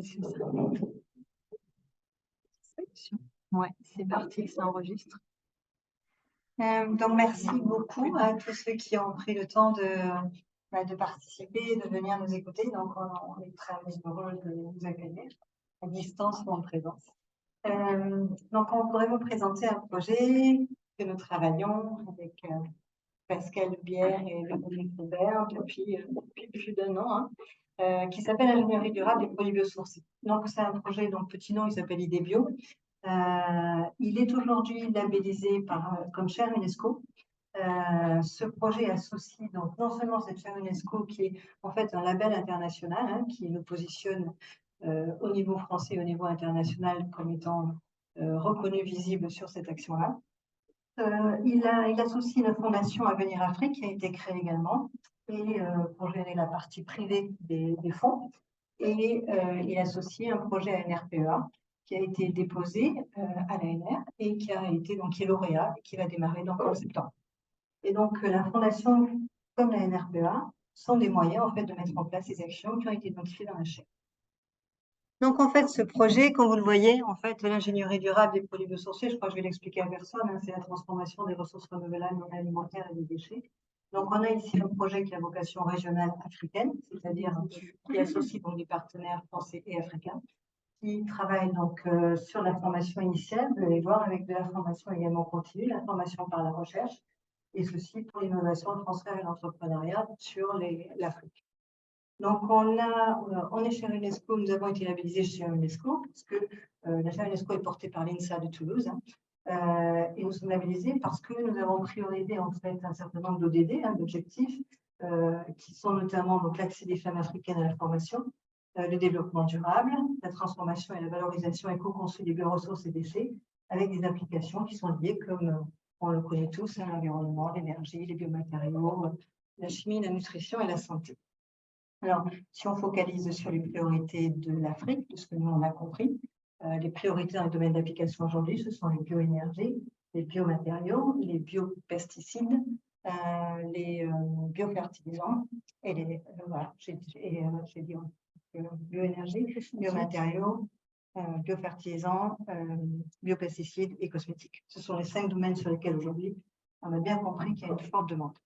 c'est ça. Ouais, c'est parti, ça enregistre. Donc, merci beaucoup à tous ceux qui ont pris le temps de participer, de venir nous écouter. Donc, on est très heureux de vous accueillir à distance ou en présence. Donc, on pourrait vous présenter un projet que nous travaillons avec Pascal Bière et Véronique Robert depuis plus d'un an, qui s'appelle Ingénierie durable des produits biosourcés. Donc, c'est un projet, donc petit nom, il s'appelle IDEBio. Il est aujourd'hui labellisé comme chaire UNESCO. Ce projet associe donc non seulement cette chaire UNESCO qui est en fait un label international qui nous positionne au niveau français et au niveau international comme étant reconnu, visible sur cette action-là. Il associe une fondation Avenir Afrique qui a été créée également et, pour gérer la partie privée des fonds. Et il associe un projet à NRPEA qui a été déposé à l'ANR et qui est lauréat et qui va démarrer donc en septembre. Et donc, la Fondation, comme la NRPEA, sont des moyens en fait, de mettre en place ces actions qui ont été identifiées dans la chaîne. Donc, en fait, ce projet, comme vous le voyez, en fait, l'ingénierie durable des produits biosourcés, je crois que je vais l'expliquer à personne, c'est la transformation des ressources renouvelables non alimentaires et des déchets. Donc, on a ici un projet qui a vocation régionale africaine, c'est-à-dire qui associe donc des partenaires français et africains, qui travaillent donc sur la formation initiale, vous allez voir, avec de la formation également continue, la formation par la recherche, et ceci pour l'innovation, le transfert et l'entrepreneuriat sur l'Afrique. Donc, on est chez UNESCO, nous avons été labellisés chez UNESCO, parce que la chaire UNESCO est portée par l'INSA de Toulouse, et nous sommes labellisés parce que nous avons priorisé en fait un certain nombre d'ODD, d'objectifs, qui sont notamment l'accès des femmes africaines à la formation, le développement durable, la transformation et la valorisation éco-conçue des bioressources et déchets, avec des applications qui sont liées, comme on le connaît tous, l'environnement, l'énergie, les biomatériaux, la chimie, la nutrition et la santé. Alors, si on focalise sur les priorités de l'Afrique, de ce que nous on a compris, les priorités dans les domaines d'application aujourd'hui, ce sont les bioénergies, les biomatériaux, les biopesticides, les biofertilisants et les voilà, j'ai dit bioénergie, biomatériaux, biofertilisants, biopesticides et cosmétiques. Ce sont les 5 domaines sur lesquels aujourd'hui on a bien compris qu'il y a une forte demande.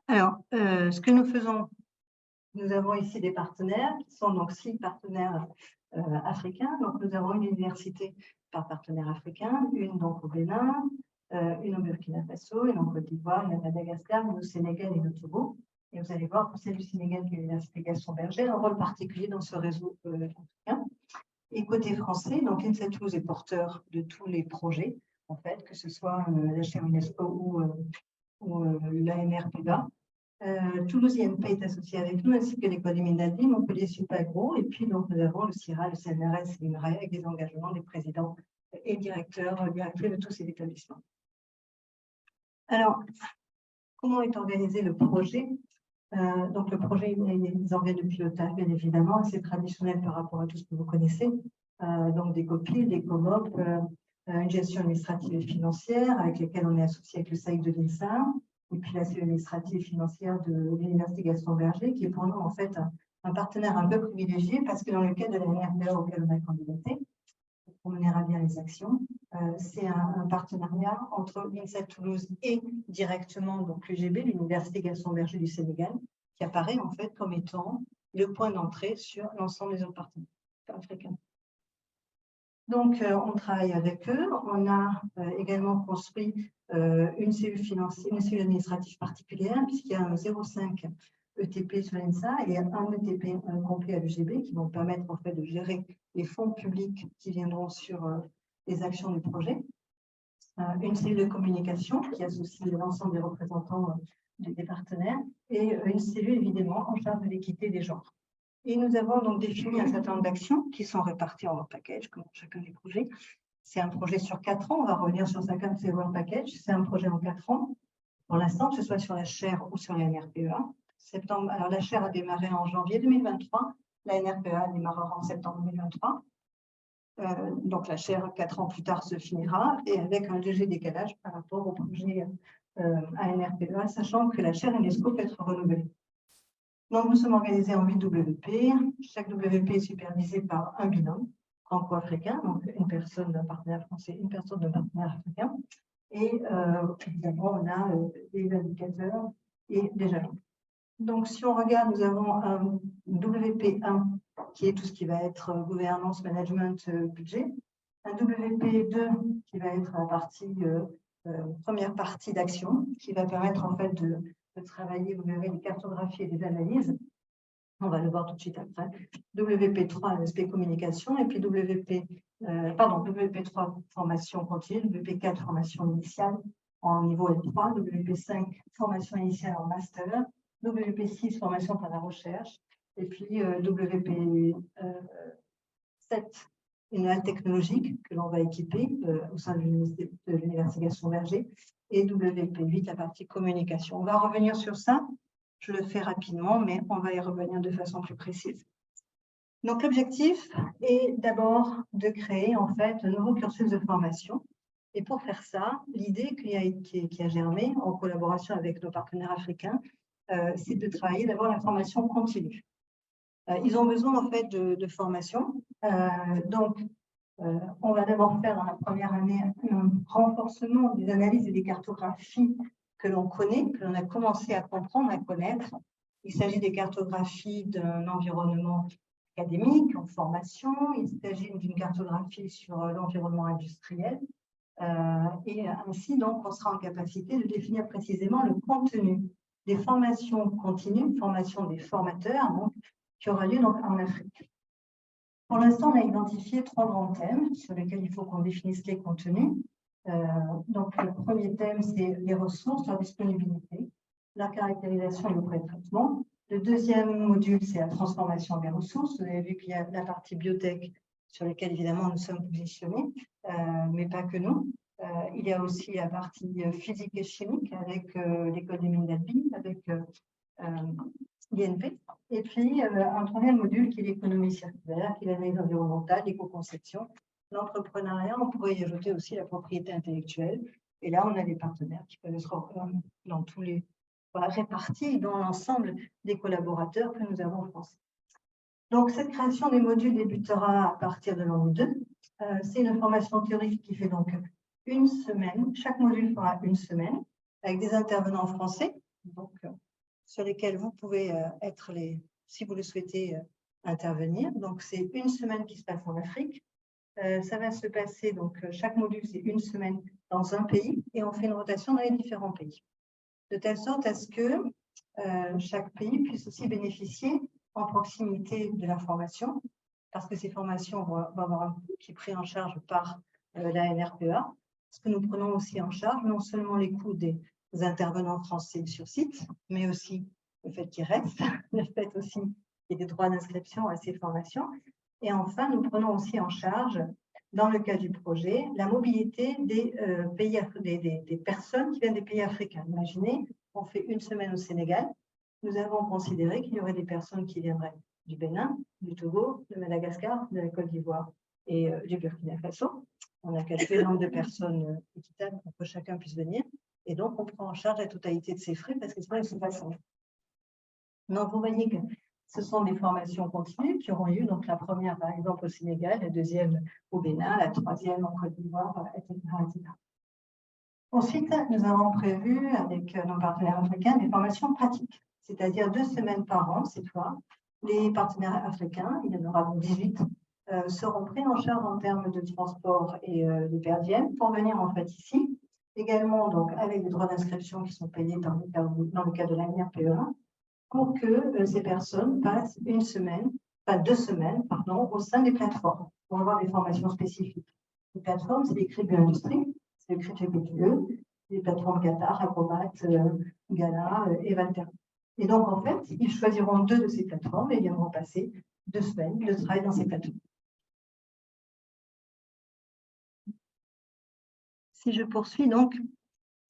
Alors, ce que nous faisons, nous avons ici des partenaires qui sont donc 6 partenaires africains. Donc, nous avons une université par partenaire africain, une donc au Bénin, une au Burkina Faso, une en Côte d'Ivoire, une à Madagascar, une au Sénégal et au Togo. Et vous allez voir pour celle du Sénégal qui est l'université Gaston Berger, un rôle particulier dans ce réseau africain. Et côté français, donc l'INSA Toulouse est porteur de tous les projets, en fait, que ce soit la chaire UNESCO ou l'ANRPEA. Toulouse INP est associé avec nous, ainsi que l'école Minaldi, Montpellier Supagro, et puis donc nous avons le CIRA, le CNRS et l'INRAE avec des engagements des présidents et directrices de tous ces établissements. Alors, comment est organisé le projet? Donc le projet, il y a des organes de pilotage, bien évidemment, c'est traditionnel par rapport à tout ce que vous connaissez, donc des copies, des COMOP, une gestion administrative et financière avec lesquelles on est associé avec le SAIC de l'INSA, et puis la cellule administrative et financière de l'Université Gaston Berger, qui est pour nous en fait un partenaire un peu privilégié, parce que dans le cadre de la NRPEA auquel on a candidaté, pour mener à bien les actions, c'est un partenariat entre l'INSA Toulouse et directement donc l'UGB, l'Université Gaston Berger du Sénégal, qui apparaît en fait comme étant le point d'entrée sur l'ensemble des autres partenaires africains. Donc, on travaille avec eux. On a également construit une cellule financière, une cellule administrative particulière, puisqu'il y a un 0,5 ETP sur l'INSA et un ETP complet à l'UGB qui vont permettre en fait de gérer les fonds publics qui viendront sur les actions du projet. Une cellule de communication qui associe l'ensemble des représentants des partenaires et une cellule évidemment en charge de l'équité des genres. Et nous avons donc défini un certain nombre d'actions qui sont réparties en work package, comme chacun des projets. C'est un projet sur 4 ans. On va revenir sur chacun de ces work packages. C'est un projet en 4 ans. Pour l'instant, que ce soit sur la chaire ou sur la NRPEA. Alors, la chaire a démarré en janvier 2023. La NRPEA démarrera en septembre 2023. Donc, la chaire, 4 ans plus tard, se finira et avec un léger décalage par rapport au projet à NRPEA, sachant que la chaire UNESCO peut être renouvelée. Donc, nous sommes organisés en 8 WP. Chaque WP est supervisé par un binôme franco-africain, donc une personne d'un partenaire français, une personne d'un partenaire africain. Et évidemment, on a des indicateurs et des jalons. Donc, si on regarde, nous avons un WP1 qui est tout ce qui va être gouvernance, management, budget. Un WP2 qui va être la partie, première partie d'action, qui va permettre en fait de travailler, vous verrez, des cartographies et des analyses. On va le voir tout de suite après. WP3, l'aspect communication, et puis WP3, formation continue, WP4, formation initiale en niveau L3, WP5, formation initiale en master, WP6, formation par la recherche, et puis WP7, une halle technologique que l'on va équiper au sein de l'Université Gaston Berger, et WP8, la partie communication. On va revenir sur ça. Je le fais rapidement, mais on va y revenir de façon plus précise. Donc, l'objectif est d'abord de créer en fait un nouveau cursus de formation. Et pour faire ça, l'idée qui a germé en collaboration avec nos partenaires africains, c'est de travailler d'abord la formation continue. Ils ont besoin en fait de formation. On va d'abord faire dans la première année un renforcement des analyses et des cartographies que l'on connaît, que l'on a commencé à comprendre, à connaître. Il s'agit des cartographies d'un environnement académique, en formation. Il s'agit d'une cartographie sur l'environnement industriel. Et ainsi, donc, on sera en capacité de définir précisément le contenu des formations continues, formation des formateurs, donc, qui aura lieu donc, en Afrique. Pour l'instant, on a identifié 3 grands thèmes sur lesquels il faut qu'on définisse les contenus. Donc, le premier thème, c'est les ressources, leur disponibilité, la caractérisation et le pré-traitement. Le deuxième module, c'est la transformation des ressources. Vous avez vu qu'il y a la partie biotech sur laquelle, évidemment, nous sommes positionnés, mais pas que nous. Il y a aussi la partie physique et chimique avec l'école des mines d'Albi, avec l'INP. Et puis, un troisième module qui est l'économie circulaire, qui est l'analyse environnementale, l'éco-conception, l'entrepreneuriat. On pourrait y ajouter aussi la propriété intellectuelle. Et là, on a des partenaires qui peuvent être dans tous les répartis dans l'ensemble des collaborateurs que nous avons en France. Donc, cette création des modules débutera à partir de l'an 2. C'est une formation théorique qui fait donc une semaine. Chaque module fera une semaine avec des intervenants français, donc, sur lesquels vous pouvez être si vous le souhaitez, intervenir. Donc, c'est une semaine qui se passe en Afrique. Ça va se passer, donc, chaque module, c'est une semaine dans un pays et on fait une rotation dans les différents pays. De telle sorte à ce que chaque pays puisse aussi bénéficier en proximité de la formation, parce que ces formations vont avoir un coût qui est pris en charge par la NRPA, parce que nous prenons aussi en charge non seulement les coûts des intervenants français sur site, mais aussi le fait qu'ils restent, le fait aussi qu'il y ait des droits d'inscription à ces formations. Et enfin, nous prenons aussi en charge, dans le cas du projet, la mobilité des personnes qui viennent des pays africains. Imaginez, on fait une semaine au Sénégal. Nous avons considéré qu'il y aurait des personnes qui viendraient du Bénin, du Togo, de Madagascar, de la Côte d'Ivoire et du Burkina Faso. On a calculé le nombre de personnes équitables pour que chacun puisse venir. Et donc, on prend en charge la totalité de ces frais parce que sinon, ils ne sont pas sans. Donc, vous voyez que ce sont des formations continues qui auront lieu. Donc, la première, par exemple, au Sénégal, la deuxième au Bénin, la troisième en Côte d'Ivoire, etc., etc. Ensuite, nous avons prévu avec nos partenaires africains des formations pratiques, c'est-à-dire 2 semaines par an cette fois. Les partenaires africains, il y en aura donc 18, seront pris en charge en termes de transport et de per diem pour venir en fait ici. Également, donc, avec des droits d'inscription qui sont payés dans le cadre de la NRPE1, pour que ces personnes passent 2 semaines, pardon, au sein des plateformes, pour avoir des formations spécifiques. Les plateformes, c'est les Cribio Industrie, c'est le CRITEPTE, les plateformes Qatar, Acrobat, Gala et Valterra. Et donc, en fait, ils choisiront 2 de ces plateformes et viendront passer 2 semaines de travail dans ces plateformes. Si je poursuis, donc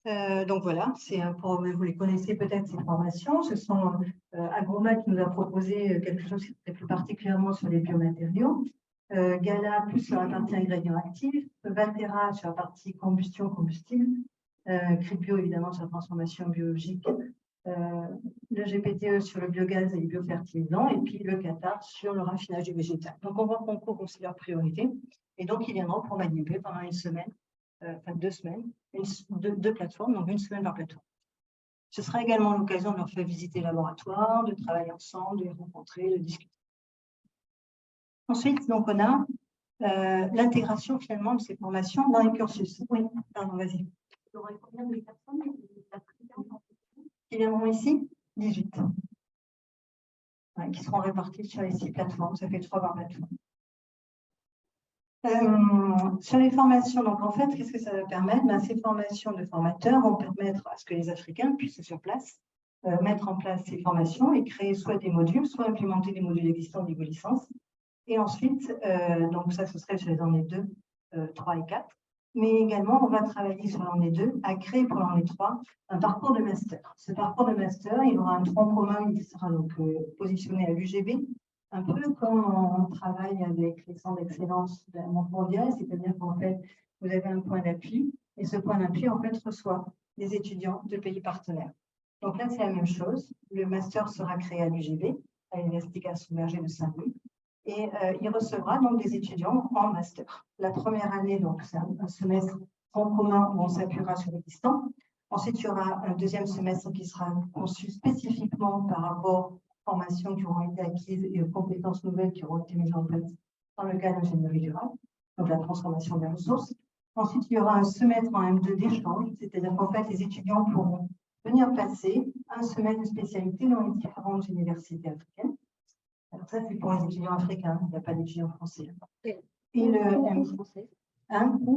voilà, vous les connaissez peut-être ces formations. Ce sont Agroma qui nous a proposé quelque chose qui est plus particulièrement sur les biomatériaux, Gala plus sur la partie ingrédients actifs, Valterra sur la partie combustion combustible, Cribio évidemment sur la transformation biologique le GPTE sur le biogaz et les biofertilisants, et puis le Qatar sur le raffinage du végétal. Donc, on voit qu'on couvre aussi leurs priorités. Et donc, ils viendront pour manipuler pendant une semaine, enfin 2 semaines, deux plateformes, donc une semaine par plateforme. Ce sera également l'occasion de leur faire visiter le laboratoire, de travailler ensemble, de les rencontrer, de discuter. Ensuite, donc, on a l'intégration finalement de ces formations dans les cursus. Oui, pardon, vas-y. Il y aura combien de personnes qui viendront ici? 18. Ouais, qui seront répartis sur les 6 plateformes. Ça fait 3 par plateforme. Sur les formations, donc en fait, qu'est-ce que ça va permettre? Ces formations de formateurs vont permettre à ce que les Africains puissent sur place mettre en place ces formations et créer soit des modules, soit implémenter des modules existants au niveau licence. Et ensuite, donc ça, ce serait sur les années 2, 3 et 4. Mais également, on va travailler sur l'année 2 à créer pour l'année 3 un parcours de master. Ce parcours de master, il aura un tronc commun qui sera donc positionné à l'UGB, un peu comme on travaille avec les centres d'excellence de la Banque mondiale, c'est-à-dire qu'en fait, vous avez un point d'appui, et ce point d'appui, en fait, reçoit des étudiants de pays partenaires. Donc là, c'est la même chose. Le master sera créé à l'UGB, à l'Université Gaston-Berger de Saint-Louis, et il recevra donc des étudiants en master. La première année, donc, c'est un semestre en commun où on s'appuiera sur l'existant. Ensuite, il y aura un deuxième semestre qui sera conçu spécifiquement par rapport aux formations qui auront été acquises et aux compétences nouvelles qui auront été mises en place dans le cadre d'ingénierie durable, donc la transformation des ressources. Ensuite, il y aura un semestre en M2 d'échange, c'est-à-dire qu'en fait, les étudiants pourront venir passer un semestre de spécialité dans les différentes universités africaines. Alors ça, c'est pour les étudiants africains, il n'y a pas d'étudiants français. Et le M français.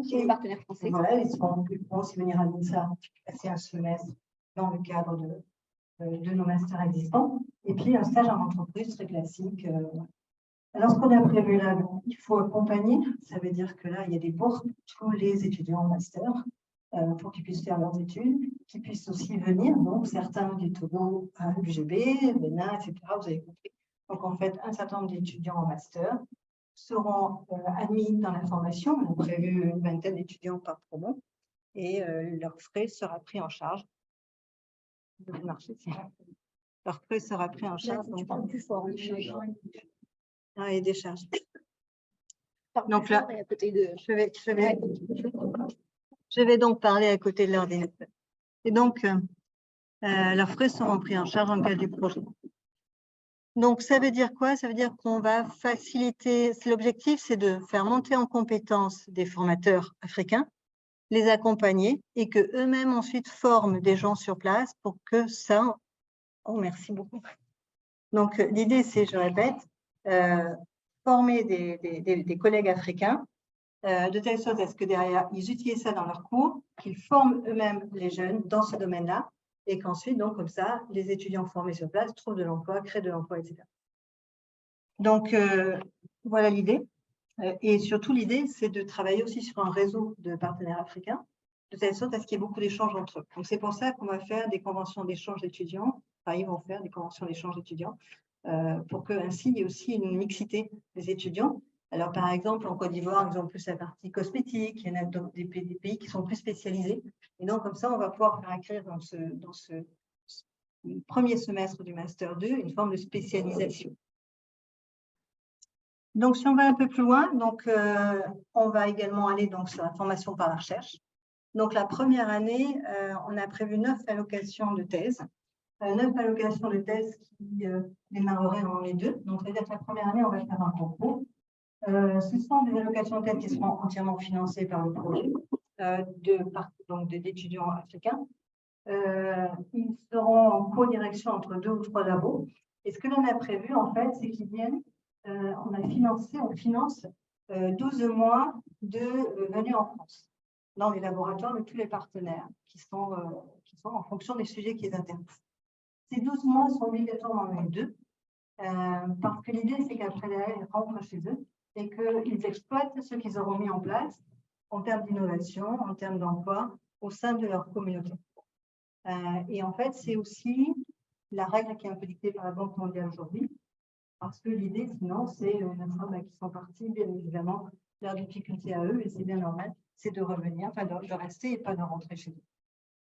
Chez les partenaires français. Voilà, ils pourront aussi venir à l'INSA passer un semestre dans le cadre de nos masters existants. Et puis un stage en entreprise très classique. Alors, ce qu'on a prévu là, il faut accompagner. Ça veut dire que là, il y a des bourses pour tous les étudiants en master pour qu'ils puissent faire leurs études, qu'ils puissent aussi venir. Donc, certains du Togo à l'UGB, Bénin, etc. Vous avez compris. Donc, en fait, un certain nombre d'étudiants en master seront admis dans la formation. On a prévu une vingtaine d'étudiants par promo et leur frais sera pris en charge. Leur frais sera pris en charge. Donc, plus fort, et des charges. Donc là, je vais donc parler à côté de l'ordinateur. Et donc, leurs frais seront pris en charge en cas du projet. Donc, ça veut dire quoi? Ça veut dire qu'on va faciliter, l'objectif, c'est de faire monter en compétence des formateurs africains, les accompagner et qu'eux-mêmes ensuite forment des gens sur place pour que ça... Oh, merci beaucoup. Donc, l'idée, c'est, je répète, former des collègues africains de telle sorte à ce que derrière, ils utilisent ça dans leurs cours, qu'ils forment eux-mêmes les jeunes dans ce domaine-là et qu'ensuite, donc, comme ça, les étudiants formés sur place trouvent de l'emploi, créent de l'emploi, etc. Donc, voilà l'idée. Et surtout, l'idée, c'est de travailler aussi sur un réseau de partenaires africains, de telle sorte à ce qu'il y ait beaucoup d'échanges entre eux. Donc, c'est pour ça qu'on va faire des conventions d'échange d'étudiants. Enfin, ils vont faire des conventions d'échange d'étudiants pour qu'ainsi, il y ait aussi une mixité des étudiants. Alors, par exemple, en Côte d'Ivoire, ils ont plus la partie cosmétique, il y en a des pays qui sont plus spécialisés. Et donc, comme ça, on va pouvoir faire acquérir dans ce premier semestre du Master 2 une forme de spécialisation. Donc, si on va un peu plus loin, donc, on va également aller donc, sur la formation par la recherche. Donc, la première année, on a prévu 9 allocations de thèse. 9 allocations de thèse qui démarreraient en année 2. Donc, c'est-à-dire que la première année, on va faire un concours. Ce sont des allocations de thèse qui seront entièrement financées par le projet d'étudiants africains. Ils seront en co-direction entre 2 ou 3 labos. Et ce que l'on a prévu, en fait, c'est qu'ils viennent, on finance 12 mois de venue en France dans les laboratoires de tous les partenaires qui sont en fonction des sujets qui les intéressent. Ces 12 mois sont obligatoirement en année 2 parce que l'idée, c'est qu'après, ils rentrent chez eux et qu'ils exploitent ce qu'ils auront mis en place en termes d'innovation, en termes d'emploi au sein de leur communauté. Et en fait, c'est aussi la règle qui est un peu dictée par la Banque mondiale aujourd'hui, parce que l'idée, sinon, c'est qui sont partis, bien évidemment, leurs difficultés à eux, et c'est bien normal, c'est de revenir, enfin de rester et pas de rentrer chez eux.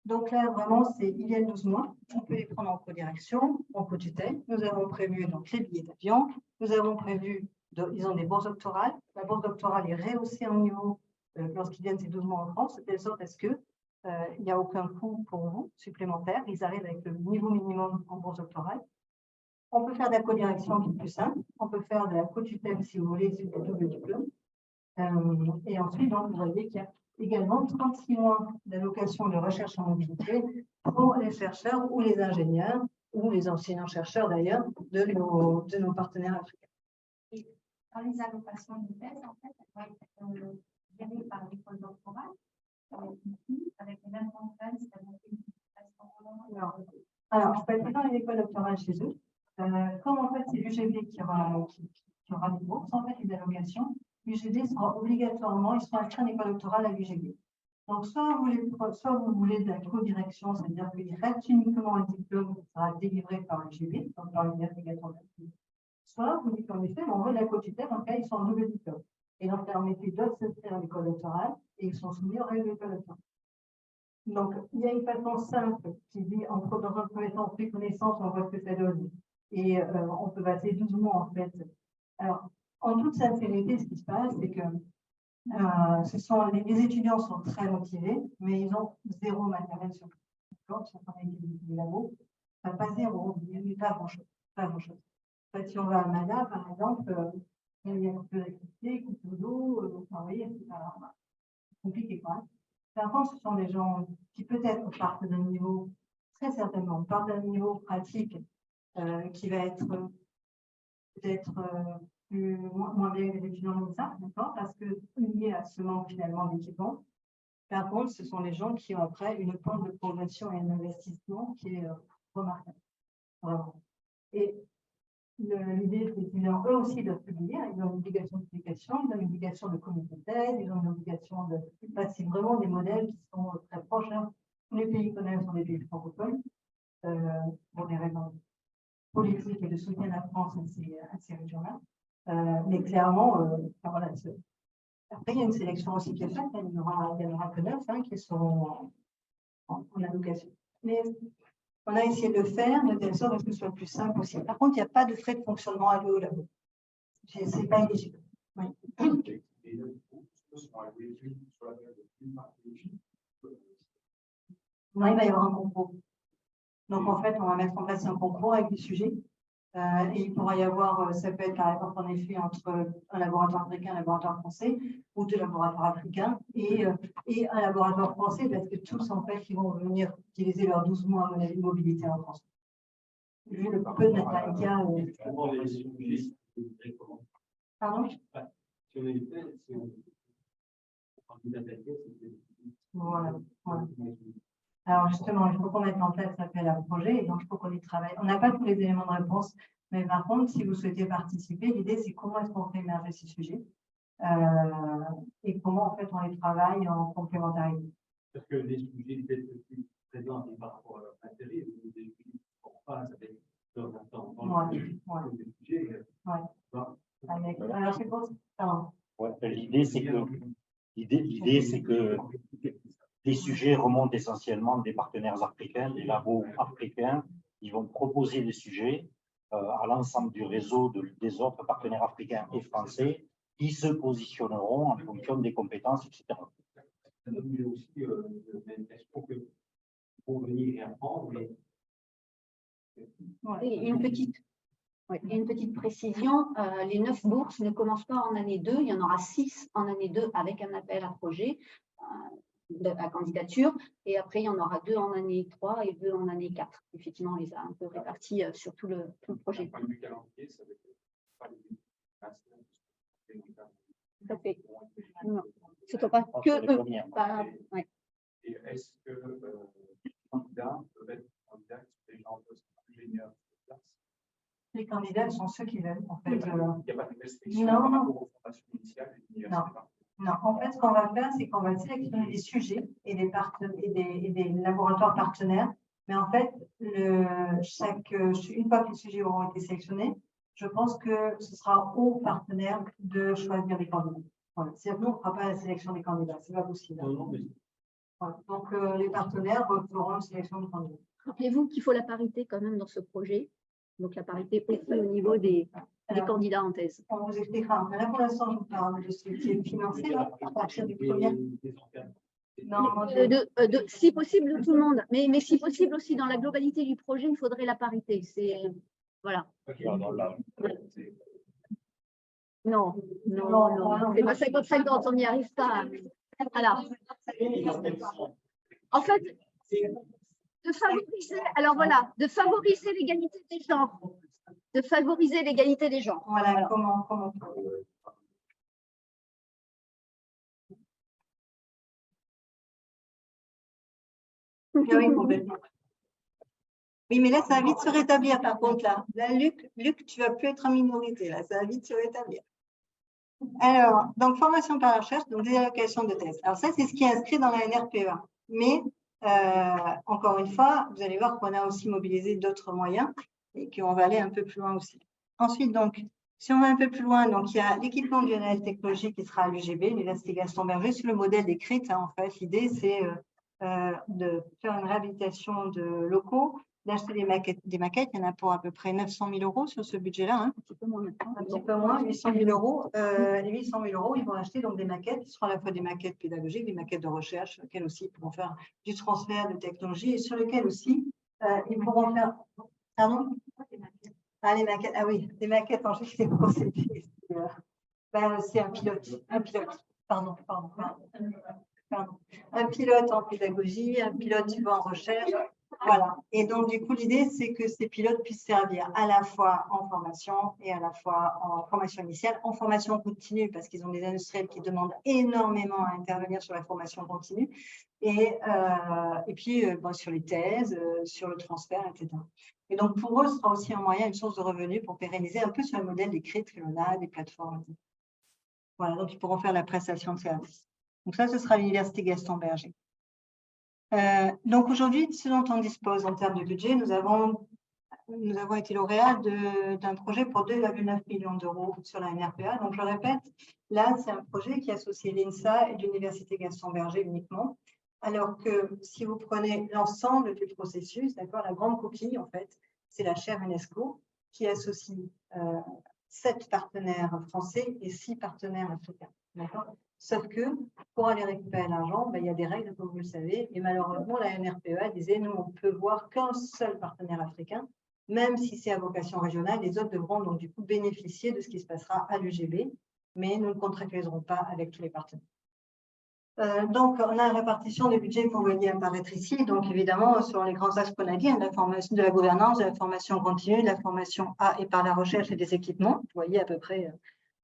Donc là, vraiment, ils viennent 12 mois. On peut les prendre en co-direction, en co-tutelle. Nous avons prévu donc, les billets d'avion. Nous avons prévu, ils ont des bourses doctorales. La bourse doctorale est rehaussée en niveau lorsqu'ils viennent ces 12 mois en France, de telle sorte à ce qu'il n'y a aucun coût pour vous supplémentaire. Ils arrivent avec le niveau minimum en bourse doctorale. On peut faire de la co-direction qui est plus simple. On peut faire de la co-tutelle si vous voulez, si vous avez double diplôme. Et ensuite, donc, vous voyez qu'il y a également 36 mois d'allocation de recherche en mobilité pour les chercheurs ou les ingénieurs ou les enseignants-chercheurs d'ailleurs de nos partenaires africains. Et dans les allocations de thèse, en fait, elles vont être gérées par l'école doctorale avec les mêmes contraintes, c'est-à-dire alors, je peux être dans l'école doctorale chez eux. Comme en fait, c'est l'UGB qui aura des bourses, en fait, les allocations, l'UGB sera obligatoirement, ils seront inscrits en école doctorale à l'UGB. Donc, soit vous voulez de la co-direction, c'est-à-dire qu'il reste uniquement un diplôme qui sera délivré par l'UGB, donc par l'université. Soit vous dites en effet, on veut de la co-tutelle, donc là, ils sont en double diplôme. Et donc, permettez d'autres s'inscrire à l'école doctorale et ils sont soumis aux règles de l'école doctorale. Donc, il y a une façon simple qui dit, dans un premier temps, on fait connaissance, on voit ce que ça donne. Et on peut passer 12 mois, en fait. Alors, en toute sincérité, ce qui se passe, c'est que les étudiants sont très motivés, mais ils ont zéro matériel sur le corps, si on travaille avec des labos. Enfin, pas zéro, mais pas grand-chose. Pas grand-chose. En fait, si on va à Mana, par exemple, il y a un peu d'électricité, un peu d'eau, vous voyez, c'est compliqué quand même. Par contre, ce sont des gens qui peut-être partent d'un niveau, très certainement, partent d'un niveau pratique qui va être peut-être moins bien que les étudiants comme ça, d'accord, parce que lié à ce manque finalement d'équipement. Par contre, ce sont les gens qui ont après une pente de progression et un investissement qui est remarquable. Vraiment. Et l'idée, c'est qu'ils ont eux aussi doivent publier, ils ont une obligation de publication, ils ont une obligation de comité d'aide, ils ont une obligation de. C'est vraiment des modèles qui sont très proches. Hein. Tous les pays qu'on a sont des pays francophones, pour des raisons politiques et de soutien à la France à ces régions-là. Mais clairement, voilà, après, il y a une sélection aussi qui est faite, il n'y en aura que 9 qui seront en allocation. Mais on a essayé de le faire de telle sorte que ce soit le plus simple possible. Par contre, il n'y a pas de frais de fonctionnement à l'eau là-haut. Ce n'est pas éligible. Oui. Non, il va y avoir un concours. Donc, en fait, on va mettre en place un concours avec des sujets. Et il pourra y avoir, ça peut être par exemple en effet entre un laboratoire africain, un laboratoire français, ou deux laboratoires africains et un laboratoire français, parce que tous en fait, ils vont venir utiliser leurs 12 mois de mobilité en France. Vu le peu de matériel. Pardon? Voilà. Alors justement, il faut qu'on mette en place l'appel à projet et donc il faut qu'on y travaille. On n'a pas tous les éléments de réponse, mais par contre, si vous souhaitez participer, l'idée c'est comment est-ce qu'on fait émerger ces sujets et comment en fait on les travaille en complémentarité. Parce que les sujets peut-être plus présents par rapport à leur intérêt, ou des sujets qui ne sont pas avec leur temps dans le sujet. Alors c'est pour ça. L'idée c'est que les sujets remontent essentiellement des partenaires africains, des labos africains. Ils vont proposer des sujets à l'ensemble du réseau des autres partenaires africains et français qui se positionneront en fonction des compétences, etc. Ça donne aussi l'impression que pour venir et apprendre. Une petite précision, les 9 bourses ne commencent pas en année 2, il y en aura 6 en année 2 avec un appel à projet, à candidature, et après il y en aura 2 en année 3 et 2 en année 4. Effectivement, on les a un peu répartis sur tout le projet. Tout à fait. Non, ce ne sont pas que eux. Ouais. Et est-ce que les candidats peuvent être candidats qui sont des gens ingénieurs de classe? Les candidats sont ceux qui veulent, en fait. Il n'y a pas de restriction par rapport aux formations initiales des universités. Non, en fait, ce qu'on va faire, c'est qu'on va sélectionner des sujets et des laboratoires partenaires. Mais en fait, une fois que les sujets auront été sélectionnés, je pense que ce sera aux partenaires de choisir des candidats. Voilà. C'est-à-dire que nous, on ne fera pas la sélection des candidats, ce n'est pas possible. Non, mais Voilà. Donc, les partenaires feront une sélection de candidats. Rappelez-vous qu'il faut la parité quand même dans ce projet. Donc, la parité aussi au niveau des candidats en thèse. On vous expliquera. Mais là, pour l'instant, je vous parle de ce qui est financé là, à partir du premier. Non, Si possible, de tout le monde. Mais si possible aussi, dans la globalité du projet, il faudrait la parité. Voilà. Non, c'est pas 50-50, on n'y arrive pas. Voilà. En fait, de favoriser l'égalité des genres. De favoriser l'égalité des genres. Voilà. Comment Oui, complètement. Oui, mais là, ça va vite se rétablir, par contre, là. Là, Luc, tu ne vas plus être en minorité, là, ça va vite se rétablir. Alors, donc, formation par la recherche, donc des allocations de thèse. Alors, ça, c'est ce qui est inscrit dans la NRPEA. Mais, encore une fois, vous allez voir qu'on a aussi mobilisé d'autres moyens et qu'on va aller un peu plus loin aussi. Ensuite, donc, si on va un peu plus loin, donc, il y a l'équipement du NL technologique qui sera à l'UGB, l'Université Gaston Berger, sur le modèle des CRIT. En fait, l'idée, c'est de faire une réhabilitation de locaux, d'acheter des maquettes. Il y en a pour à peu près 900 000 euros sur ce budget-là. Hein. Un petit peu moins, 800 000 euros. Les 800 000 euros, ils vont acheter donc des maquettes qui seront à la fois des maquettes pédagogiques, des maquettes de recherche, sur lesquelles aussi ils pourront faire du transfert de technologie et sur lesquelles aussi ils pourront faire. Pardon? Ah, les maquettes. Ah oui, des maquettes en GC. C'est un pilote. Pardon. Un pilote en pédagogie, un pilote en recherche. Voilà. Et donc, du coup, l'idée, c'est que ces pilotes puissent servir à la fois en formation et à la fois en formation initiale, en formation continue, parce qu'ils ont des industriels qui demandent énormément à intervenir sur la formation continue, et puis sur les thèses, sur le transfert, etc. Et donc, pour eux, ce sera aussi un moyen, une source de revenus pour pérenniser un peu sur le modèle des CRIT que l'on a, des plateformes, etc. Voilà, donc ils pourront faire la prestation de services. Donc ça, ce sera l'Université Gaston Berger. Donc aujourd'hui, ce dont on dispose en termes de budget, nous avons été lauréats d'un projet pour 2,9 millions d'euros sur la NRPEA. Donc je le répète, là, c'est un projet qui associe l'INSA et l'Université Gaston Berger uniquement. Alors que si vous prenez l'ensemble du processus, d'accord, la grande coquille, en fait, c'est la chaire UNESCO qui associe 7 partenaires français et 6 partenaires africains. D'accord ? Sauf que pour aller récupérer l'argent, il y a des règles, comme vous le savez, et malheureusement, la NRPEA disait nous, on ne peut voir qu'un seul partenaire africain, même si c'est à vocation régionale, les autres devront donc du coup bénéficier de ce qui se passera à l'UGB, mais nous ne contractualiserons pas avec tous les partenaires. Donc, on a une répartition des budgets que vous voyez apparaître ici. Donc, évidemment, sur les grands axes qu'on a dit, de la gouvernance, de la formation continue, de la formation à et par la recherche et des équipements. Vous voyez à peu près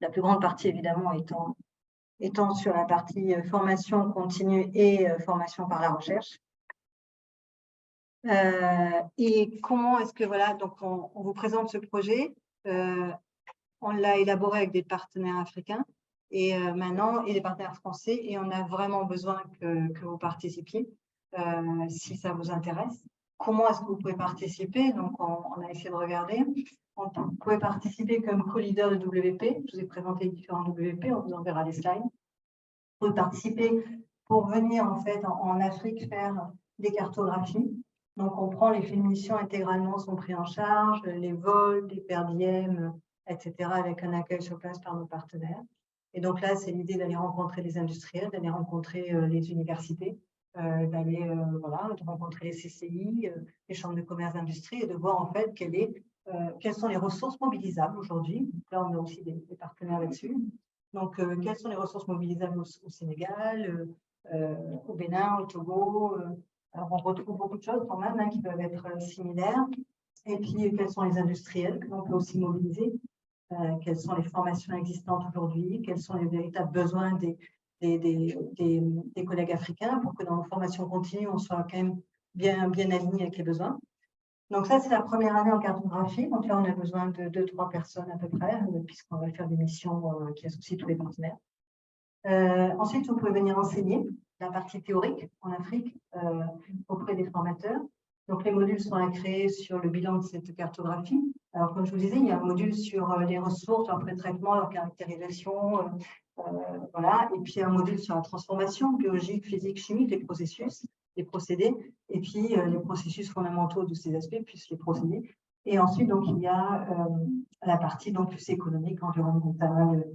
la plus grande partie, évidemment, étant sur la partie formation continue et formation par la recherche. Et comment est-ce que, voilà, donc on vous présente ce projet. On l'a élaboré avec des partenaires africains et maintenant, et des partenaires français, et on a vraiment besoin que vous participiez si ça vous intéresse. Comment est-ce que vous pouvez participer? Donc, on a essayé de regarder. Vous pouvez participer comme co-leader de WP. Je vous ai présenté les différents WP, on vous enverra les slides. Vous pouvez participer pour venir en fait en Afrique faire des cartographies. Donc, on prend les mission intégralement, sont pris en charge, les vols, les per diem, etc., avec un accueil sur place par nos partenaires. Et donc là, c'est l'idée d'aller rencontrer les industriels, d'aller rencontrer les universités, de rencontrer les CCI, les chambres de commerce d'industrie et de voir en fait quelles sont les ressources mobilisables aujourd'hui. Là, on a aussi des partenaires là-dessus. Donc, quelles sont les ressources mobilisables au Sénégal, au Bénin, au Togo. Alors, on retrouve beaucoup de choses quand même qui peuvent être similaires. Et puis, quels sont les industriels que l'on peut aussi mobiliser? Quelles sont les formations existantes aujourd'hui? Quels sont les véritables besoins des collègues africains pour que dans nos formations continues, on soit quand même bien aligné avec les besoins. Donc ça, c'est la première année en cartographie. Donc là, on a besoin de 2-3 personnes à peu près, puisqu'on va faire des missions qui associent tous les partenaires. Ensuite, vous pouvez venir enseigner la partie théorique en Afrique auprès des formateurs. Donc, les modules sont à créer sur le bilan de cette cartographie. Alors, comme je vous disais, il y a un module sur les ressources, leur pré-traitement, leur caractérisation, voilà. Et puis, un module sur la transformation biologique, physique, chimique, les processus, les procédés, et puis les processus fondamentaux de ces aspects, puis les procédés. Et ensuite, donc, il y a la partie donc, plus économique, environnementale,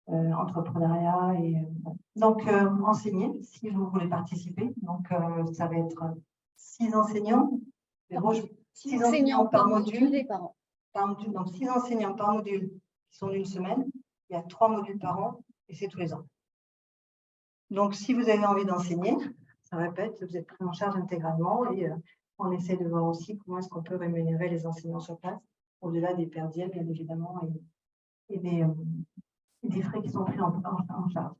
entrepreneuriat. Et, donc, enseigner, si vous voulez participer. Donc, ça va être 6 enseignants. 6 enseignants par module et par an. Donc, 6 enseignants par module qui sont d'une semaine. Il y a 3 modules par an et c'est tous les ans. Donc, si vous avez envie d'enseigner, ça répète, vous êtes pris en charge intégralement et on essaie de voir aussi comment est-ce qu'on peut rémunérer les enseignants sur place, au-delà des per diem, bien évidemment, et des frais qui sont pris en charge.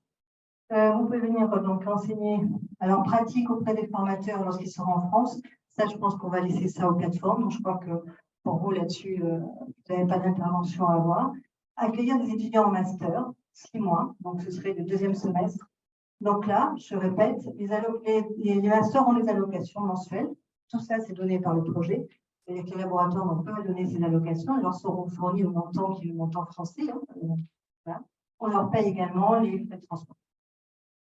Vous pouvez venir donc enseigner alors pratique auprès des formateurs lorsqu'ils seront en France. Ça, je pense qu'on va laisser ça aux plateformes. Donc, je crois que pour vous, là-dessus, vous n'avez pas d'intervention à avoir. Accueillir des étudiants en master, 6 mois. Donc, ce serait le 2e semestre. Donc là, je répète, les masters ont des allocations mensuelles. Tout ça, c'est donné par le projet. Et les laboratoires n'ont pas donné ces allocations. Elles leur seront fournies au montant qui est le montant français. Hein. Voilà. On leur paye également les frais de transport.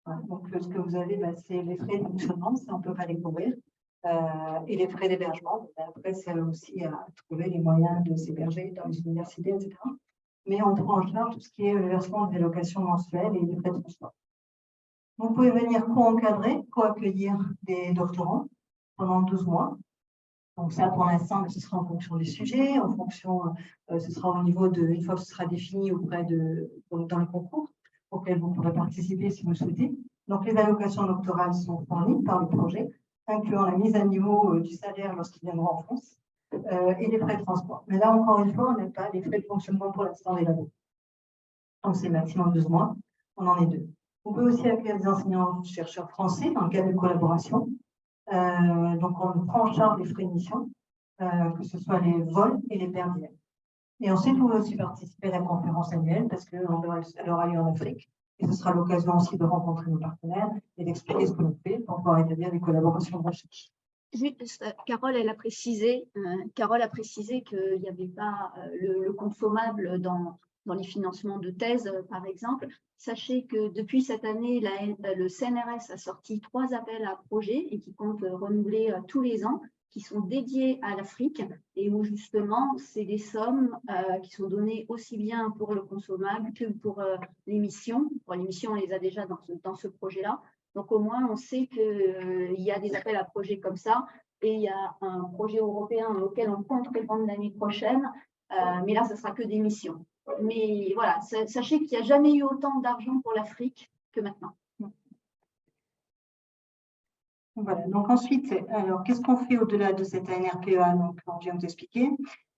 Voilà. Donc, ce que vous avez, c'est les frais de fonctionnement, ça, on ne peut pas les couvrir. Et les frais d'hébergement. Après, c'est aussi à trouver les moyens de s'héberger dans les universités, etc. Mais on prend en charge tout ce qui est le versement des allocations mensuelles et les frais de transport. Vous pouvez venir co-encadrer, co-accueillir des doctorants pendant 12 mois. Donc ça, pour l'instant, ce sera en fonction des sujets, en fonction, ce sera au niveau de, une fois que ce sera défini auprès dans le concours, auquel vous pourrez participer si vous le souhaitez. Donc les allocations doctorales sont fournies par le projet, incluant la mise à niveau du salaire lorsqu'ils viendront en France, et les frais de transport. Mais là, encore une fois, on n'a pas les frais de fonctionnement pour l'instant des labos. Donc c'est maximum 12 mois, on en est 2. Vous pouvez aussi accueillir des enseignants-chercheurs français dans le cadre de collaboration. Donc, on prend en charge les frais de mission, que ce soit les vols et les per diem. Et ensuite, vous pouvez aussi participer à la conférence annuelle parce qu'elle aura lieu en Afrique. Et ce sera l'occasion aussi de rencontrer nos partenaires et d'expliquer ce que l'on fait pour pouvoir établir des collaborations de recherche. Carole, a précisé qu'il n'y avait pas le consommable dans les financements de thèse, par exemple. Sachez que depuis cette année, le CNRS a sorti 3 appels à projets et qui comptent renouveler tous les ans, qui sont dédiés à l'Afrique et où justement, c'est des sommes qui sont données aussi bien pour le consommable que pour les missions. Pour les missions, on les a déjà dans ce projet-là. Donc, au moins, on sait qu'il y a des appels à projets comme ça et il y a un projet européen auquel on compte répondre l'année prochaine, mais là, ce ne sera que des missions. Mais voilà, sachez qu'il n'y a jamais eu autant d'argent pour l'Afrique que maintenant. Voilà, donc ensuite, alors qu'est-ce qu'on fait au-delà de cette ANRPEA? Donc, on vient de t'expliquer.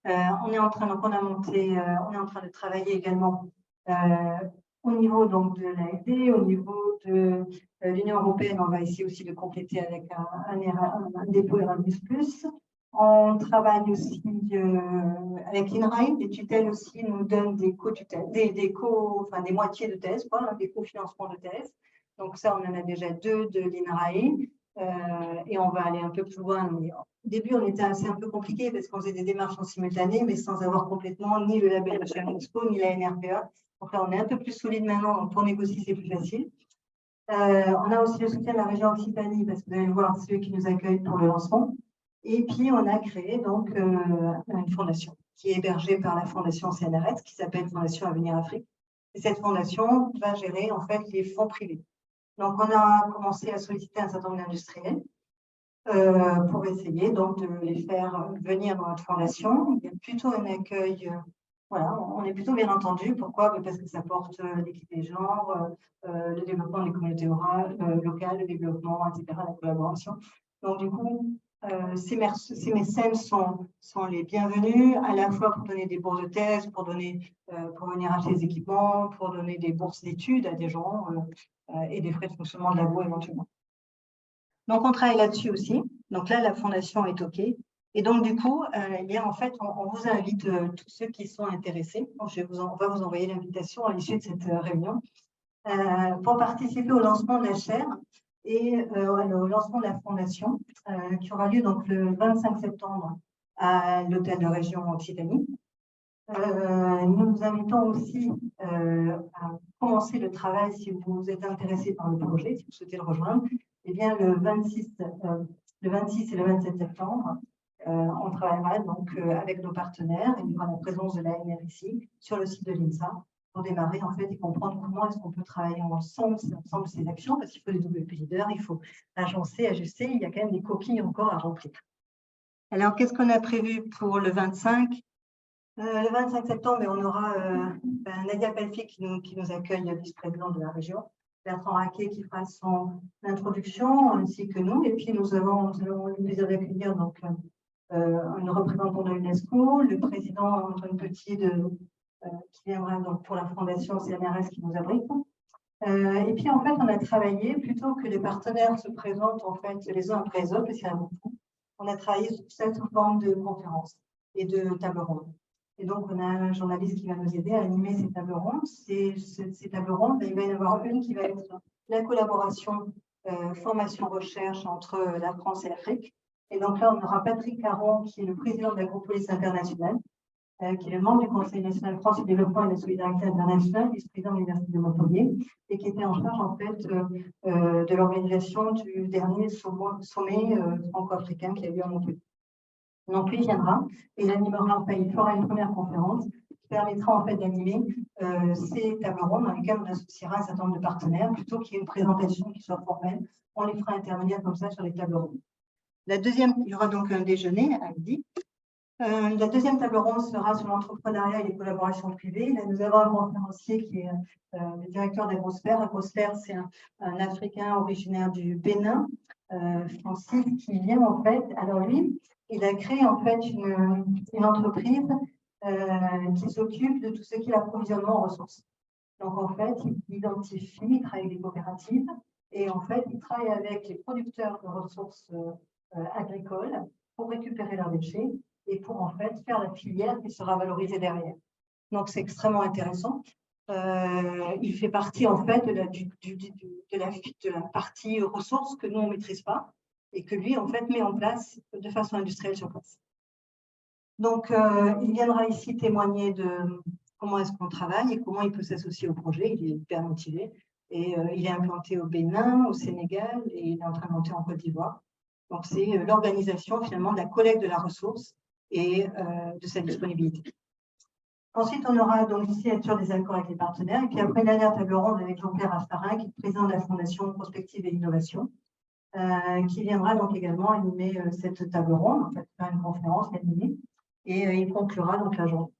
On est en train de travailler également au niveau donc, de l'AFD, au niveau de l'Union européenne. On va essayer aussi de compléter avec un dépôt Erasmus+. On travaille aussi avec l'INRAE, les tutelles aussi nous donnent des co-tutelles, des moitiés de thèse, des cofinancements de thèse. Donc ça, on en a déjà 2 de l'INRAE. Et on va aller un peu plus loin. Mais au début, on était assez un peu compliqué parce qu'on faisait des démarches en simultané, mais sans avoir complètement ni le label de Chamonix Expo, ni la NRPA. Donc là, on est un peu plus solide maintenant. Donc pour négocier, c'est plus facile. On a aussi le soutien de la région Occitanie parce que vous allez voir, c'est eux qui nous accueillent pour le lancement. Et puis, on a créé donc une fondation qui est hébergée par la fondation CNRS qui s'appelle Fondation Avenir Afrique. Et cette fondation va gérer en fait les fonds privés. Donc, on a commencé à solliciter un certain nombre d'industriels pour essayer donc de les faire venir dans notre fondation. Il y a plutôt un accueil, voilà, on est plutôt bien entendu. Pourquoi? Parce que ça porte l'équité des genres, le développement des communautés locales, le développement, etc., la collaboration. Donc, du coup, ces mécènes sont les bienvenus, à la fois pour donner des bourses de thèse, pour venir acheter des équipements, pour donner des bourses d'études à des gens et des frais de fonctionnement de labo éventuellement. Donc, on travaille là-dessus aussi. Donc là, la fondation est OK. Et donc, du coup, en fait, on vous invite, tous ceux qui sont intéressés, on va vous envoyer l'invitation à l'issue de cette réunion, pour participer au lancement de la chaire. et le lancement de la fondation qui aura lieu donc le 25 septembre à l'hôtel de région Occitanie. Nous vous invitons aussi à commencer le travail si vous êtes intéressé par le projet, si vous souhaitez le rejoindre. Eh bien, le 26 et le 27 septembre, on travaillera donc avec nos partenaires et il y aura la présence de l'ANR ici sur le site de l'INSA pour démarrer en fait et comprendre comment est-ce qu'on peut travailler ensemble ces actions parce qu'il faut des WP leaders, il faut agencer, ajuster, il y a quand même des coquilles encore à remplir. Alors, qu'est-ce qu'on a prévu pour le 25 ? Le 25 septembre, on aura Nadia Palfi qui nous accueille, vice-présidente de la région, Bertrand Raquet qui fera son introduction, ainsi que nous. Et puis, nous avons le plaisir d'accueillir donc un représentant de l'UNESCO, le président Antoine Petit qui viendra donc pour la fondation CNRS qui nous abrite. Et puis, en fait, on a travaillé, plutôt que les partenaires se présentent en fait les uns après les autres, parce qu'il y en a beaucoup, on a travaillé sur cette forme de conférences et de tables rondes. Et donc, on a un journaliste qui va nous aider à animer ces tables rondes. Ces tables rondes, il va y en avoir une qui va être la collaboration formation-recherche entre la France et l'Afrique. Et donc là, on aura Patrick Caron, qui est le président de l'Agropolis internationale, qui est le membre du Conseil national France du développement et de la solidarité internationale, vice-président de l'Université de Montpellier, et qui était en charge en fait de l'organisation du dernier sommet franco-africain qui a eu lieu à Montpellier. Donc, lui viendra et il animera, enfin, il fera une première conférence qui permettra en fait d'animer ces tables rondes dans lesquelles on associera un certain nombre de partenaires, plutôt qu'il y ait une présentation qui soit formelle, on les fera intervenir comme ça sur les tables rondes. La deuxième, il y aura donc un déjeuner à midi. La deuxième table ronde sera sur l'entrepreneuriat et les collaborations privées. Là, nous avons un conférencier qui est le directeur d'Agrosphère. Agrosphère, c'est un Africain originaire du Bénin, Francis, qui vient en fait, alors lui, il a créé en fait une entreprise qui s'occupe de tout ce qui est l'approvisionnement en ressources. Donc en fait, il identifie, il travaille avec des coopératives et en fait, il travaille avec les producteurs de ressources agricoles pour récupérer leurs déchets et pour en fait faire la filière qui sera valorisée derrière. Donc c'est extrêmement intéressant. Il fait partie en fait de la partie ressources que nous on ne maîtrise pas et que lui en fait met en place de façon industrielle sur place. Donc il viendra ici témoigner de comment est-ce qu'on travaille et comment il peut s'associer au projet. Il est hyper motivé et il est implanté au Bénin, au Sénégal et il est en train de monter en Côte d'Ivoire. Donc c'est l'organisation finalement de la collecte de la ressource et de sa disponibilité. Ensuite, on aura donc une signature des accords avec les partenaires. Et puis après, une dernière table ronde avec Jean-Pierre Raffarin, qui est président de la Fondation Prospective et Innovation, qui viendra donc également animer cette table ronde, en fait, faire une conférence animée, et il conclura donc la journée.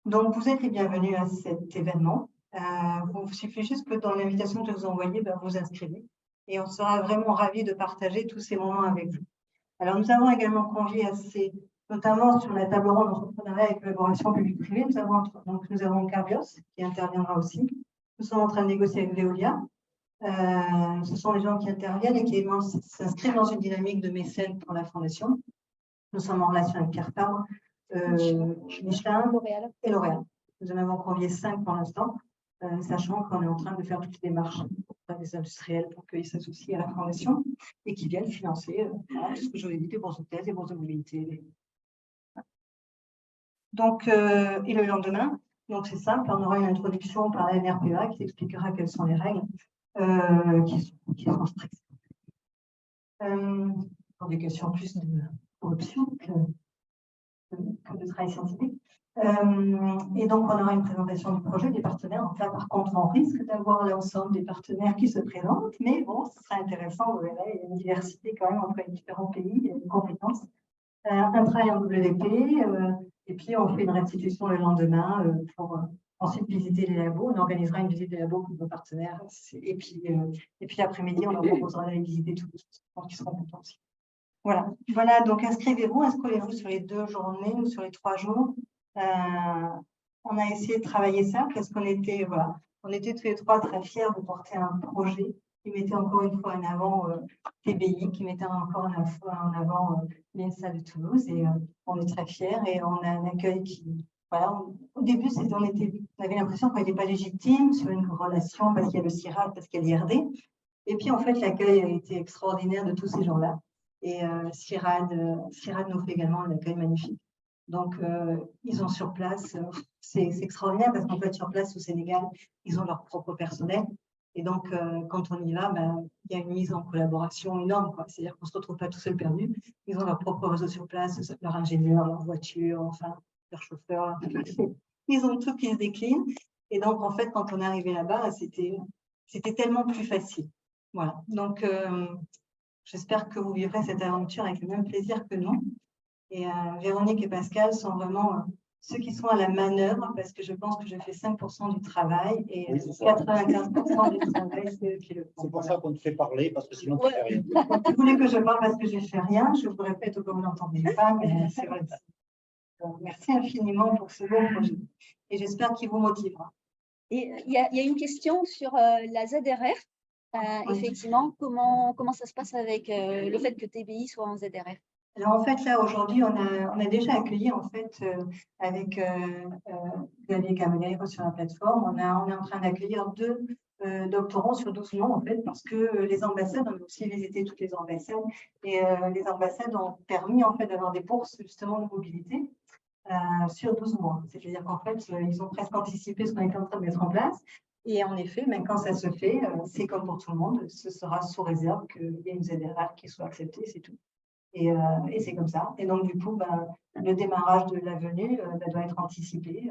Donc, vous êtes les bienvenus à cet événement. Il suffit juste que dans l'invitation que je vous envoyez, vous inscrivez. Et on sera vraiment ravis de partager tous ces moments avec vous. Alors, nous avons également convié à notamment sur la table ronde d'entrepreneuriat et collaboration publique-privée, nous avons Carbios qui interviendra aussi. Nous sommes en train de négocier avec Veolia. Ce sont les gens qui interviennent et qui s'inscrivent dans une dynamique de mécène pour la fondation. Nous sommes en relation avec Pierre Fabre, Michelin et L'Oréal. Nous en avons convié 5 pour l'instant, sachant qu'on est en train de faire toutes les démarches des industriels pour qu'ils s'associent à la fondation et qu'ils viennent financer tout ce que je vous ai dit, des bourses de thèse, des bourses de mobilité. Donc, et le lendemain, donc c'est simple, on aura une introduction par la NRPA qui expliquera quelles sont les règles qui sont strictes. Pour des questions plus de corruption que de travail scientifique. Et donc, on aura une présentation du projet des partenaires. Donc là, par contre, on risque d'avoir l'ensemble des partenaires qui se présentent, mais bon, ce sera intéressant, vous verrez, il y a une diversité quand même entre les différents pays, il y a une compétence. Un travail en WP, et puis on fait une restitution le lendemain pour ensuite visiter les labos. On organisera une visite des labos pour nos partenaires. Et puis l'après-midi, on leur proposera d'aller visiter tous qui seront contents aussi. Voilà, donc inscrivez-vous sur les 2 journées ou sur les 3 jours. On a essayé de travailler ça parce qu'on était, on était tous les 3 très fiers de porter un projet qui mettait encore une fois en avant TBI, qui mettait encore en avant l'INSA de Toulouse. Et on est très fiers et on a un accueil qui... au début, on avait l'impression qu'on n'était pas légitime sur une relation parce qu'il y a le CIRAD, parce qu'il y a l'IRD. Et puis, en fait, l'accueil a été extraordinaire de tous ces gens-là. Et CIRAD nous fait également un accueil magnifique. Donc, ils ont sur place, c'est extraordinaire parce qu'en fait, sur place au Sénégal, ils ont leur propre personnel. Et donc, quand on y va, il y a une mise en collaboration énorme. C'est-à-dire qu'on ne se retrouve pas tout seul perdu. Ils ont leur propre réseau sur place, leur ingénieur, leur voiture, enfin, leur chauffeur. Ils ont tout qui se décline. Et donc, en fait, quand on est arrivé là-bas, c'était tellement plus facile. Voilà. Donc, j'espère que vous vivrez cette aventure avec le même plaisir que nous. Et Véronique et Pascal sont vraiment ceux qui sont à la manœuvre, parce que je pense que je fais 5% du travail et Oui, 95% du travail, c'est eux qui le font. C'est pour ça qu'on te fait parler, parce que sinon tu ne fais rien. Vous voulez que je parle parce que je ne fais rien, je vous répète comme vous n'entendez pas, mais c'est vrai. Donc, merci infiniment pour ce beau projet. Et j'espère qu'il vous motivera. Et il y a une question sur la ZRR. Effectivement, comment ça se passe avec le fait que TBI soit en ZRR? Alors, en fait, là, aujourd'hui, on a déjà accueilli, en fait, avec Xavier Camilleri sur la plateforme, on est en train d'accueillir 2 doctorants sur 12 mois, en fait, parce que les ambassades, on a aussi visité toutes les ambassades, et les ambassades ont permis, en fait, d'avoir des bourses, justement, de mobilité sur 12 mois. C'est-à-dire qu'en fait, ils ont presque anticipé ce qu'on était en train de mettre en place. Et en effet, même quand ça se fait, c'est comme pour tout le monde, ce sera sous réserve qu'il y ait une ZRR qui soit acceptée, c'est tout. Et c'est comme ça. Et donc, du coup, le démarrage de la venue doit être anticipé.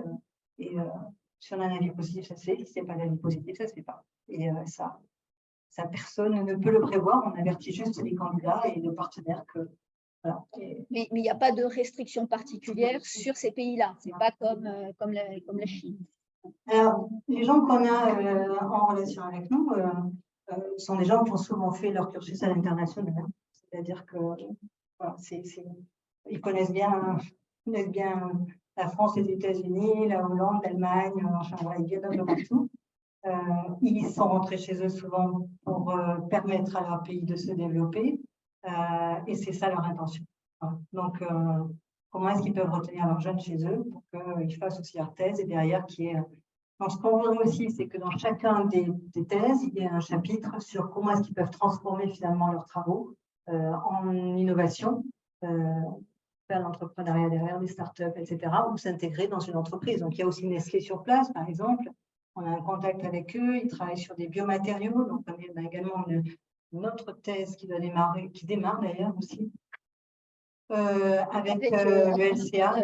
Si on a un avis positif, ça se fait. Si n'y a pas d'avis positif, ça ne se fait pas. Et ça, personne ne peut le prévoir. On avertit juste les candidats et les partenaires que. Voilà. Mais il n'y a pas de restrictions particulières sur ces pays-là. Ce n'est pas comme la Chine. Alors, les gens qu'on a en relation avec nous sont des gens qui ont souvent fait leur cursus à l'international. C'est-à-dire que voilà, ils connaissent bien la France, les États-Unis, la Hollande, l'Allemagne, enfin voilà, ils viennent un peu partout. Ils sont rentrés chez eux souvent pour permettre à leur pays de se développer et c'est ça leur intention. Voilà. Donc, comment est-ce qu'ils peuvent retenir leurs jeunes chez eux pour qu'ils fassent aussi leur thèse et derrière qu'il y ait. Donc, ce qu'on voudrait aussi, c'est que dans chacun des thèses, il y ait un chapitre sur comment est-ce qu'ils peuvent transformer finalement leurs travaux en innovation, faire l'entrepreneuriat derrière, des startups, etc., ou s'intégrer dans une entreprise. Donc, il y a aussi Nestlé sur place, par exemple. On a un contact avec eux, ils travaillent sur des biomatériaux. Donc, on a également une autre thèse qui démarre d'ailleurs aussi, avec le LCA,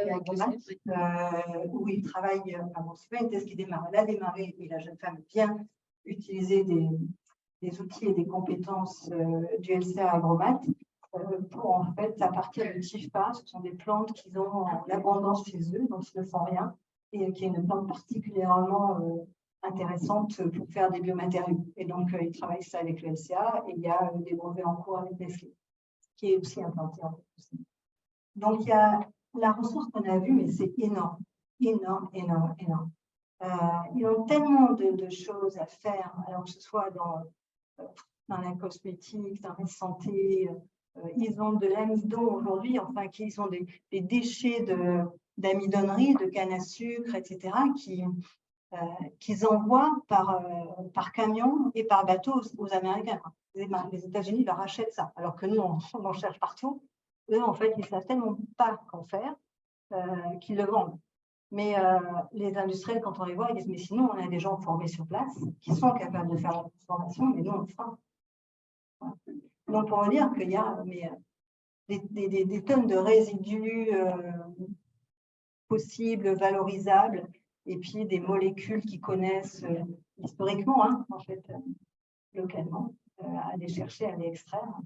où ils travaillent. Bon, c'est pas une thèse qui démarre, elle a démarré, et la jeune femme vient utiliser des outils et des compétences du LCA Agromat pour, en fait, à partir de TIFPA, ce sont des plantes qu'ils ont en abondance chez eux, donc ils ne font rien, et qui est une plante particulièrement intéressante pour faire des biomatériaux. Et donc, ils travaillent ça avec le LCA, et il y a des brevets en cours avec Nestlé, qui est aussi implanté en fait. Donc, il y a la ressource qu'on a vue, mais c'est énorme, énorme, énorme, énorme. Ils ont tellement de choses à faire, alors que ce soit dans la cosmétique, dans la santé. Ils ont de l'amidon aujourd'hui, enfin, qu'ils ont des déchets d'amidonnerie, de canne à sucre, etc., qu'ils envoient par camion et par bateau aux Américains. Les États-Unis leur achètent ça, alors que nous, on en cherche partout. Eux, en fait, ils ne savent tellement pas qu'en faire qu'ils le vendent. Mais les industriels, quand on les voit, ils disent, mais sinon, on a des gens formés sur place qui sont capables de faire la transformation, mais nous, on le fera. Voilà. Donc, pour dire qu'il y a des tonnes de résidus possibles, valorisables, et puis des molécules qu'ils connaissent historiquement, hein, en fait, localement, à aller chercher, à aller extraire,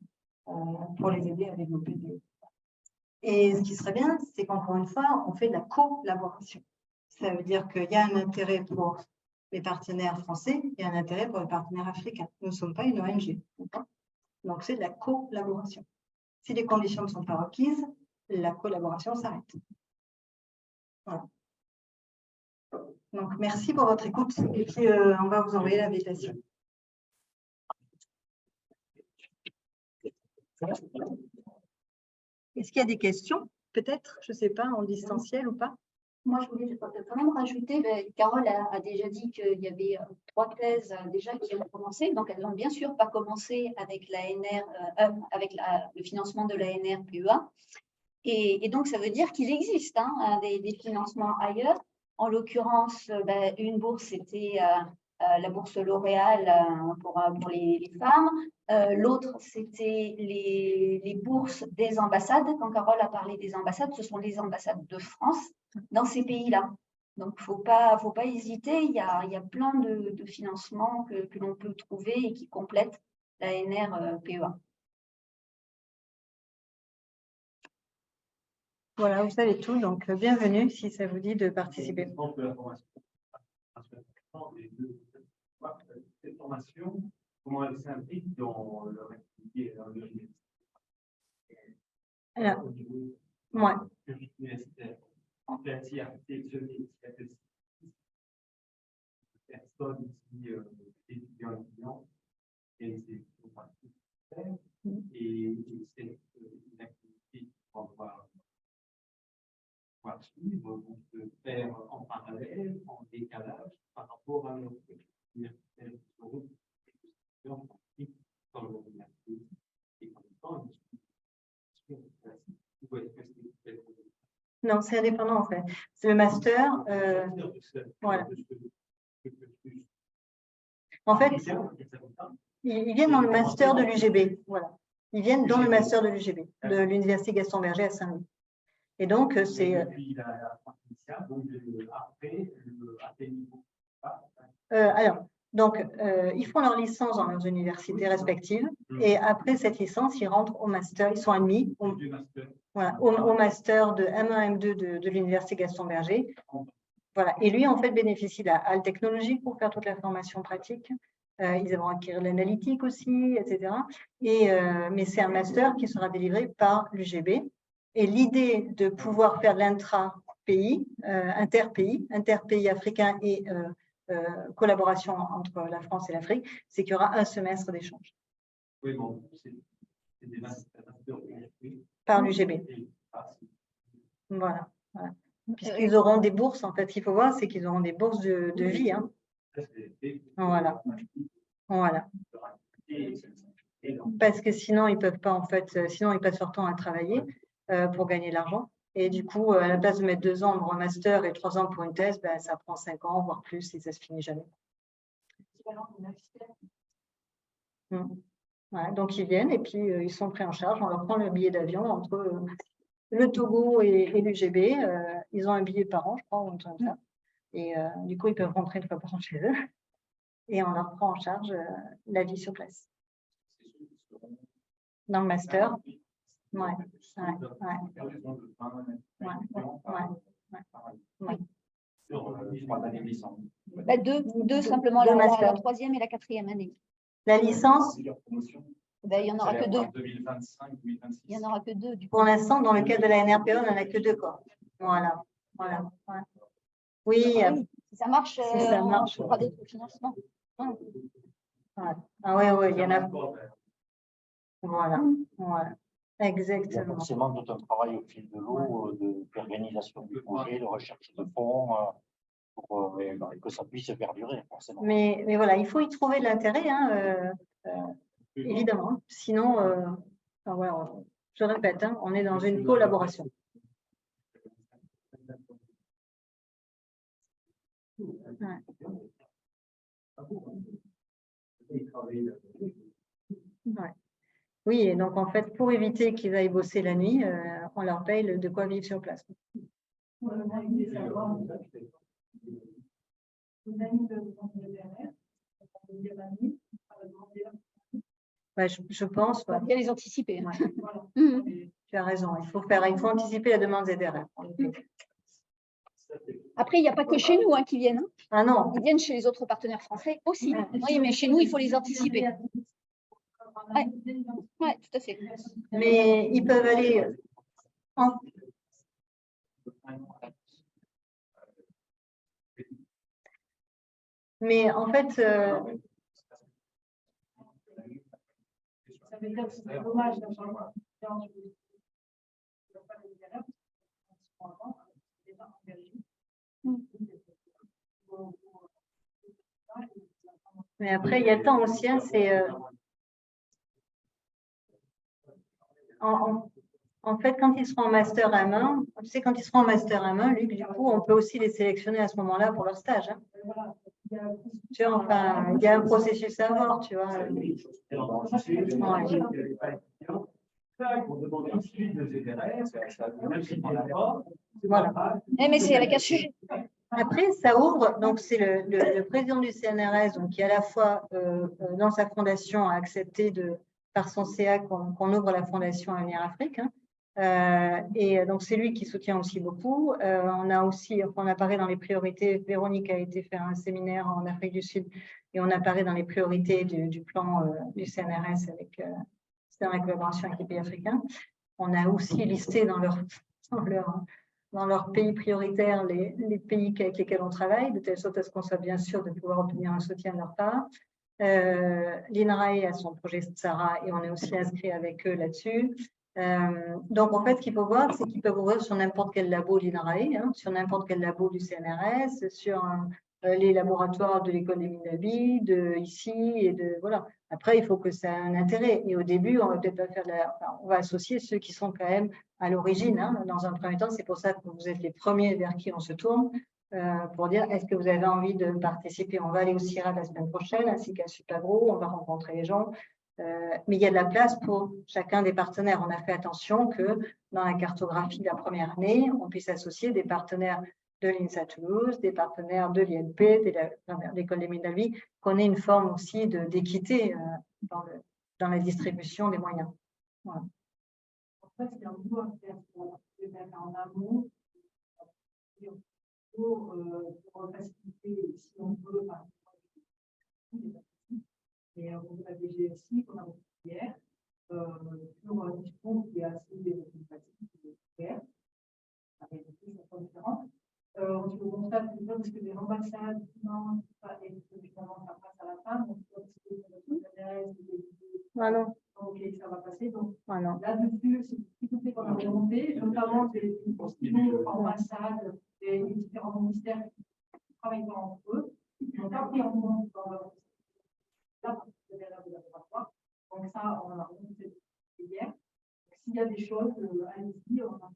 pour les aider à développer des... Et ce qui serait bien, c'est qu'encore une fois, on fait de la collaboration. Ça veut dire qu'il y a un intérêt pour les partenaires français et un intérêt pour les partenaires africains. Nous ne sommes pas une ONG. Donc, c'est de la collaboration. Si les conditions ne sont pas requises, la collaboration s'arrête. Voilà. Donc, merci pour votre écoute. Et puis, on va vous envoyer l'invitation. Est-ce qu'il y a des questions? Peut-être, je ne sais pas, en distanciel ou pas? Moi, je voulais quand même rajouter, Carole a déjà dit qu'il y avait 3 thèses déjà qui ont commencé. Donc, elles n'ont bien sûr pas commencé avec l'ANR, avec le financement de l'ANR PEA. Et donc, ça veut dire qu'il existe des financements ailleurs. En l'occurrence, une bourse, c'était la bourse L'Oréal pour les femmes. L'autre, c'était les bourses des ambassades. Quand Carole a parlé des ambassades, ce sont les ambassades de France dans ces pays-là. Donc, il ne faut pas hésiter. Il y a plein de financements que l'on peut trouver et qui complètent l'ANR PEA. Voilà, vous savez tout, donc bienvenue si ça vous dit de participer. Je pense que la formation, cette formation, comment elle s'implique dans leur activité dans l'université? Alors, Au niveau universitaire, en fait, il y a personnes qui étudiants et c'est c'est une activité qui va pouvoir suivre, donc se faire en parallèle, en décalage par rapport à notre universitaire dans l'université et en même temps, non, c'est indépendant en fait. C'est le master. Voilà. En fait, ils viennent dans le master de l'UGB. Voilà. Ils viennent dans le master de l'UGB, de l'Université Gaston Berger à Saint-Louis. Et donc, c'est. Alors, donc, ils font leur licence dans leurs universités respectives. Et après cette licence, ils rentrent au master. Ils sont admis au master de M1, M2 de l'Université Gaston Berger. Voilà. Et lui, en fait, bénéficie de la halle technologique pour faire toute la formation pratique. Ils vont acquérir l'analytique aussi, etc. Mais c'est un master qui sera délivré par l'UGB. Et l'idée de pouvoir faire de l'intra-pays, interpays africains et collaboration entre la France et l'Afrique, c'est qu'il y aura un semestre d'échange. Oui, bon, c'est des masters par l'UGB. Voilà. Puisqu'ils auront des bourses, en fait, ce qu'il faut voir, c'est qu'ils auront des bourses de vie. Hein. Voilà. Voilà. Parce que sinon, ils ne peuvent pas, en fait, sinon, ils passent leur temps à travailler pour gagner de l'argent. Et du coup, à la place de mettre 2 ans pour un master et 3 ans pour une thèse, ben, ça prend 5 ans, voire plus, et ça ne se finit jamais. Ouais, donc, ils viennent et puis ils sont pris en charge. On leur prend le billet d'avion entre le Togo et l'UGB. Ils ont un billet par an, je crois, ou un truc comme ça. Et du coup, ils peuvent rentrer 1 fois par an chez eux. Et on leur prend en charge la vie sur place. Dans le master. Ouais. Deux simplement, la 3e et la 4e année. La licence, ben, il n'y en aura que 2. 2025, 2026. Il n'y en aura que 2. Pour l'instant, dans le cadre de la NRPE, on n'en a que 2 corps. Voilà. Voilà. Ouais. Oui. Si ça marche, ça marche, on fera d'autres financements. Ouais. Ah oui, il y en a. Voilà. Voilà. Exactement. Il y a forcément tout un travail au fil de l'eau, d'organisation du projet, de recherche de fonds, pour que ça puisse perdurer, forcément. Mais voilà, il faut y trouver de l'intérêt, hein, évidemment. Sinon, voilà, je répète, hein, on est dans une collaboration. Ouais. Ouais. Oui, et donc en fait, pour éviter qu'ils aillent bosser la nuit, on leur paye de quoi vivre sur place. Ouais, je pense. Il faut bien les anticiper. Ouais. Tu as raison, il faut anticiper la demande ZRR. Après, il n'y a pas que chez nous qui viennent. Ah non. Ils viennent chez les autres partenaires français aussi. Oui, mais chez nous, il faut les anticiper. Oui, tout à fait. Mais ils peuvent aller Mais en fait, ça veut dire que c'est dommage d'avoir Mais après, il y a le temps aussi, hein, c'est en fait, quand ils seront en master à main, tu sais, quand ils seront en master à main, Luc, du coup, on peut aussi les sélectionner à ce moment-là pour leur stage. Hein. Tu vois, enfin, il y a un processus à voir, tu vois. Voilà. Mais c'est avec un sujet. Après, ça ouvre, donc c'est le président du CNRS, donc, qui à la fois, dans sa fondation, a accepté par son CA qu'on ouvre la fondation Avenir Afrique. Hein. Et donc, c'est lui qui soutient aussi beaucoup. On apparaît dans les priorités. Véronique a été faire un séminaire en Afrique du Sud et on apparaît dans les priorités du plan du CNRS dans la collaboration avec les pays africains. On a aussi listé dans leur pays prioritaires les pays avec lesquels on travaille, de telle sorte à ce qu'on soit bien sûr de pouvoir obtenir un soutien de leur part. L'INRAE a son projet SARA et on est aussi inscrit avec eux là-dessus. Donc, en fait, ce qu'il faut voir, c'est qu'ils peuvent ouvrir sur n'importe quel labo de l'INRAE, hein, sur n'importe quel labo du CNRS, sur les laboratoires de l'école des mines d'Albi, ici, et voilà. Après, il faut que ça ait un intérêt. Et au début, on va peut-être pas faire on va associer ceux qui sont quand même à l'origine. Hein, dans un premier temps, c'est pour ça que vous êtes les premiers vers qui on se tourne pour dire est-ce que vous avez envie de participer. On va aller au CIRA la semaine prochaine, ainsi qu'à Supagro, on va rencontrer les gens. Mais il y a de la place pour chacun des partenaires. On a fait attention que dans la cartographie de la première année, on puisse associer des partenaires de l'INSA Toulouse, des partenaires de l'INP, de l'école des mines d'Albi, qu'on ait une forme aussi d'équité dans la distribution des moyens. Voilà. En fait, c'est un boulot à faire en amont pour faciliter, si on veut, et on a des GSI qu'on a reçu hier, sur un discours qui est assez sympathique, avec des choses différentes. On constate que parce que les ambassades financent et que finalement ça passe à la fin, donc ok, ça va passer. Donc là-dessus, c'est tout ce qu'on a remonté, notamment des ambassades et les différents ministères qui travaillent entre eux. Donc après, on monte dans leur laboratoire. Donc ça, on a remonté hier. S'il y a des choses, allez-y, on a.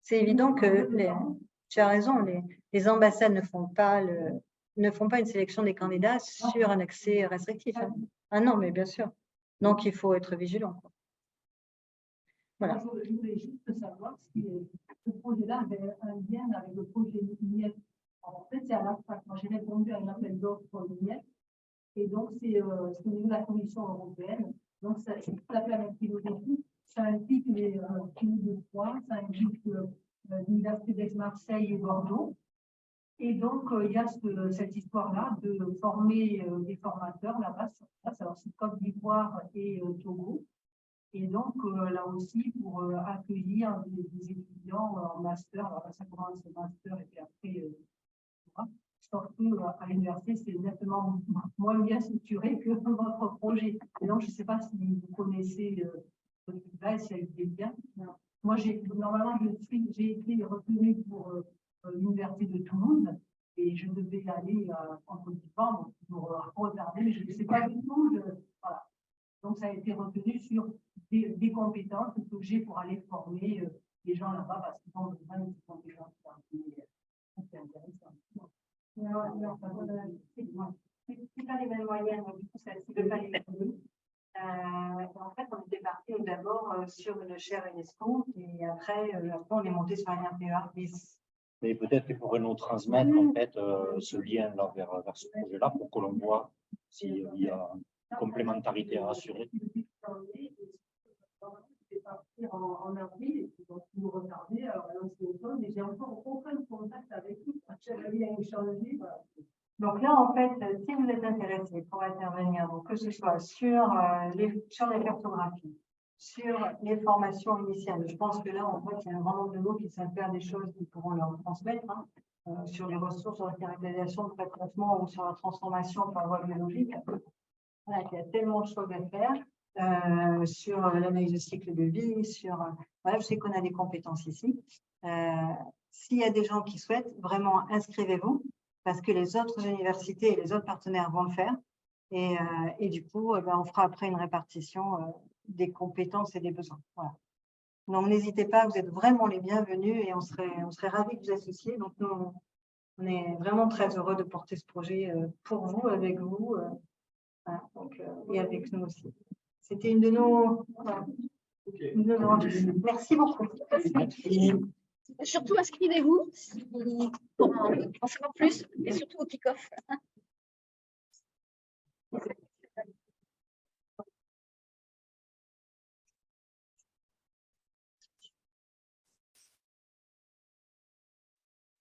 C'est évident que tu as raison, les ambassades ne font pas une sélection des candidats sur un accès restrictif. Hein. Ah non, mais bien sûr. Donc, il faut être vigilant. Quoi. Voilà. Je voulais juste savoir si ce projet-là avait un lien avec le projet MIET. En fait, c'est à la fin. Moi, j'ai répondu à un appel d'offres pour MIET. Et donc, c'est au niveau de la Commission européenne. Donc, c'est tout à fait la même philosophie. Ça implique les pays de Troyes, ça implique l'Université d'Aix-Marseille et Bordeaux. Et donc, il y a cette histoire-là de former des formateurs là-bas sur place. Alors, c'est Côte d'Ivoire et Togo. Et donc, là aussi, pour accueillir des étudiants en master. Alors, ça commence le master et puis après, sauf qu'à l'université, c'est nettement moins bien structuré que votre projet. Et donc, je ne sais pas si vous connaissez là, s'il y a eu des liens. Moi, normalement, j'ai été retenue pour l'université de Toulouse et je devais aller en Côte d'Ivoire pour regarder, mais je ne sais pas du tout. Voilà. Donc, ça a été retenu sur des compétences que j'ai pour aller former les gens là-bas parce qu'ils ont besoin de ces compétences. C'est intéressant. Non, c'est pas les mêmes moyens, donc du coup, ça ne peut pas les mêmes. En fait, on était parti d'abord sur une chaire UNESCO et après, on est monté sur un RPA. Mais peut-être qu'ils pourraient nous transmettre en fait ce lien-là vers ce projet-là pour que l'on voit s'il y a une complémentarité à assurer. Partir en avril et puis donc nous retarder alors c'est automne mais j'ai encore aucun contact avec eux. J'avais échangé. Donc là, en fait, si vous êtes intéressé pour intervenir, donc que ce soit sur les cartographies, sur les formations initiales, je pense que là, en fait, il y a un grand nombre de mots qui savent faire des choses qui pourront leur transmettre sur les ressources, sur la caractérisation de traitement ou sur la transformation par voie biologique. Voilà, il y a tellement de choses à faire. Sur l'analyse de cycle de vie, voilà, je sais qu'on a des compétences ici. S'il y a des gens qui souhaitent, vraiment inscrivez-vous parce que les autres universités et les autres partenaires vont le faire. Et du coup, on fera après une répartition des compétences et des besoins. Voilà. Donc, n'hésitez pas, vous êtes vraiment les bienvenus et on serait ravis de vous associer. Donc, nous, on est vraiment très heureux de porter ce projet pour vous, avec vous, voilà, donc, et avec nous aussi. C'était une de nos... Voilà. Merci beaucoup. Surtout, inscrivez-vous pour en savoir plus et surtout au kick-off.